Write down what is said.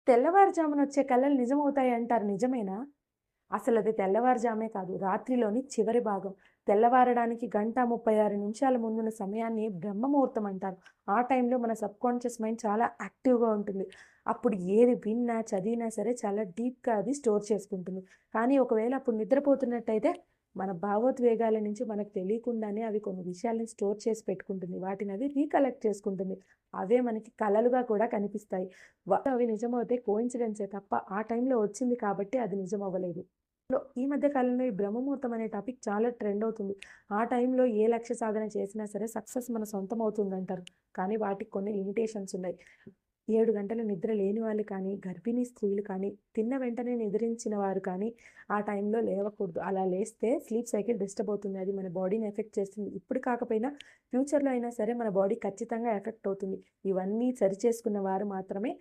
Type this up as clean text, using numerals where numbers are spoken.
తెల్లవారుజామున వచ్చే కలలు నిజమవుతాయి అంటారు. నిజమేనా? అసలది తెల్లవారుజామే కాదు. రాత్రిలోని చివరి భాగం. తెల్లవారడానికి గంట 36 నిమిషాల ముందున్న సమయాన్ని బ్రహ్మముహూర్తం అంటారు. ఆ టైంలో మన సబ్‌కాన్షియస్ మైండ్ చాలా యాక్టివ్‌గా ఉంటుంది. అప్పుడు ఏది విన్నా, చదివినా సరే చాలా డీప్‌గా అది స్టోర్ చేసుకుంటుంది. కానీ ఒకవేళ అప్పుడు నిద్రపోతున్నట్టయితే మన భావోద్వేగాల నుంచి మనకు తెలియకుండానే అవి కొన్ని విషయాల్ని స్టోర్ చేసి పెట్టుకుంటుంది. వాటినది రీకలెక్ట్ చేసుకుంటుంది. అవే మనకి కలలుగా కూడా కనిపిస్తాయి. అవి నిజమవుతే కోయిన్సిడెన్సే తప్ప ఆ టైంలో వచ్చింది కాబట్టి అది నిజమవ్వలేదు. ఈ మధ్య కాలంలో ఈ బ్రహ్మముహూర్తం అనే టాపిక్ చాలా ట్రెండ్ అవుతుంది. ఆ టైంలో ఏ లక్ష్య సాధన చేసినా సరే సక్సెస్ మన సొంతం అవుతుందంటారు. కానీ వాటికి కొన్ని లిమిటేషన్స్ ఉన్నాయి. 7 గంటలు నిద్ర లేని వాళ్ళు కానీ, గర్భిణీ స్త్రీలు కానీ, తిన్న వెంటనే నిద్రించిన వారు కానీ, ఆ టైంలో లేవకూడదు. అలా లేస్తే స్లీప్ సైకిల్ డిస్టర్బ్ అవుతుంది. అది మన బాడీని ఎఫెక్ట్ చేస్తుంది. ఇప్పుడు కాకపోయినా ఫ్యూచర్‌లో అయినా సరే మన బాడీ ఖచ్చితంగా ఎఫెక్ట్ అవుతుంది. ఇవన్నీ సరిచేసుకున్న వారు మాత్రమే